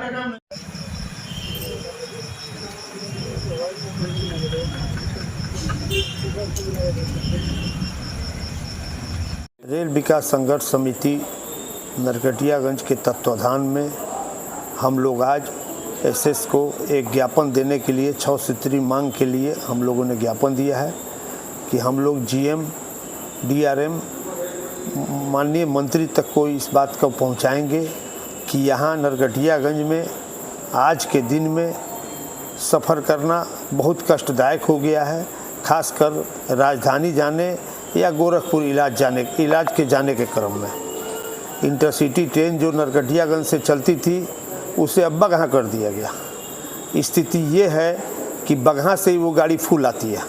Rail विकास संघर्ष समिति नरकटियागंज के तत्वाधान में हम लोग आज एसएस को एक ज्ञापन देने के लिए 6 सूत्री मांग के लिए हम लोगों ने ज्ञापन दिया है कि हम लोग जीएम डीआरएम माननीय मंत्री तक को इस बात को पहुंचाएंगे कि यहाँ नरकटियागंज में आज के दिन में सफ़र करना बहुत कष्टदायक हो गया है, खासकर राजधानी जाने या गोरखपुर इलाज के जाने के क्रम में। इंटरसिटी ट्रेन जो नरकटियागंज से चलती थी उसे अब बगहा कर दिया गया। स्थिति ये है कि बगहा से ही वो गाड़ी फुल आती है।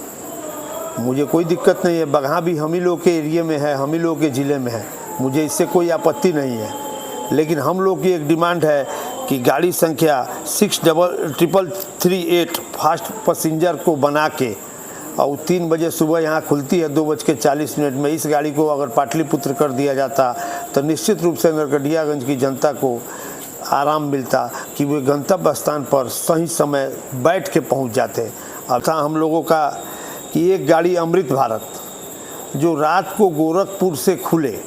मुझे कोई दिक्कत नहीं है, बगहा भी हम ही लोग के एरिए में है, हम ही लोग के ज़िले में है, मुझे इससे कोई आपत्ति नहीं है। लेकिन हम लोग की एक डिमांड है कि गाड़ी संख्या 63338 फास्ट पैसेंजर को बना के और 3 बजे सुबह यहाँ खुलती है, 2:40 में इस गाड़ी को अगर पाटलिपुत्र कर दिया जाता तो निश्चित रूप से नरकटियागंज की जनता को आराम मिलता कि वे गंतव्य स्थान पर सही समय बैठ के पहुँच जाते। अब था हम लोगों का कि एक गाड़ी अमृत भारत जो रात को गोरखपुर से खुले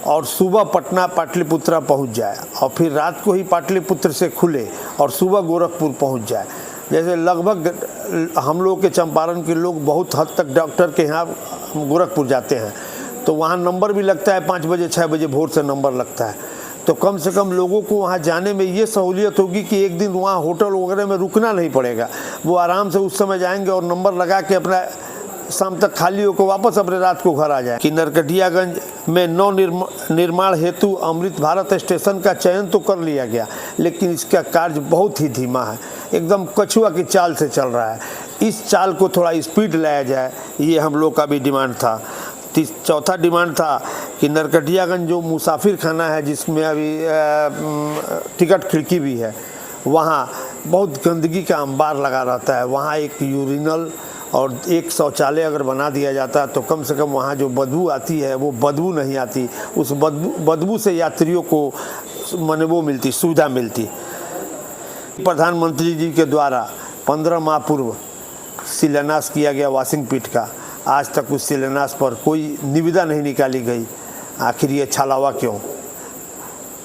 और सुबह पटना पाटलिपुत्रा पहुंच जाए और फिर रात को ही पाटलिपुत्र से खुले और सुबह गोरखपुर पहुंच जाए। जैसे लगभग हम लोग के चंपारण के लोग बहुत हद तक डॉक्टर के यहाँ गोरखपुर जाते हैं तो वहाँ नंबर भी लगता है, 5 बजे 6 बजे भोर से नंबर लगता है। तो कम से कम लोगों को वहाँ जाने में ये सहूलियत होगी कि एक दिन वहाँ होटल वगैरह में रुकना नहीं पड़ेगा, वो आराम से उस समय जाएंगे और नंबर लगा के अपना शाम तक खाली होकर वापस अपने रात को घर आ जाए। कि नरकटियागंज में नव निर्माण हेतु अमृत भारत स्टेशन का चयन तो कर लिया गया, लेकिन इसका कार्य बहुत ही धीमा है, एकदम कछुआ की चाल से चल रहा है। इस चाल को थोड़ा स्पीड लाया जाए, ये हम लोग का भी डिमांड था। चौथा डिमांड था कि नरकटियागंज जो मुसाफिर खाना है जिसमें अभी टिकट खिड़की भी है, वहाँ बहुत गंदगी का अंबार लगा रहता है। वहाँ एक यूरिनल और एक शौचालय अगर बना दिया जाता है तो कम से कम वहाँ जो बदबू आती है वो बदबू नहीं आती, उस बदबू से यात्रियों को माने वो मिलती, सुविधा मिलती। प्रधानमंत्री जी के द्वारा 15 माह पूर्व शिलान्यास किया गया वाशिंग पिट का, आज तक उस शिलान्यास पर कोई निविदा नहीं निकाली गई। आखिर ये छलावा क्यों?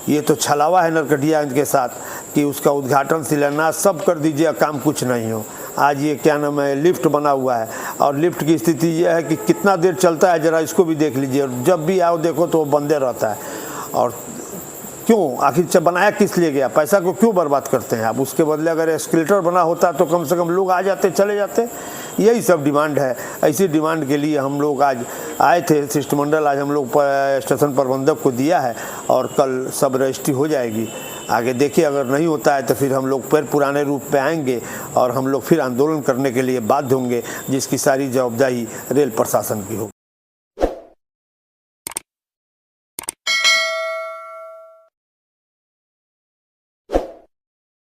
ये तो छलावा है नरकटियागंज के साथ कि उसका उद्घाटन शिलान्यास सब कर दीजिए, काम कुछ नहीं हो। आज ये क्या नाम है, लिफ्ट बना हुआ है और लिफ्ट की स्थिति ये है कि कितना देर चलता है जरा इसको भी देख लीजिए, जब भी आओ देखो तो वो बंदे रहता है। और क्यों, आखिर बनाया किस लिए गया, पैसा को क्यों बर्बाद करते हैं आप? उसके बदले अगर एस्केलेटर बना होता तो कम से कम लोग आ जाते, चले जाते। यही सब डिमांड है। ऐसी डिमांड के लिए हम लोग आज आए थे, शिष्टमंडल आज हम लोग स्टेशन प्रबंधक को दिया है और कल सब रजिस्ट्री हो जाएगी। आगे देखिए, अगर नहीं होता है तो फिर हम लोग फिर पुराने रूप पे आएंगे और हम लोग फिर आंदोलन करने के लिए बाध्य होंगे, जिसकी सारी जवाबदारी रेल प्रशासन की होगी।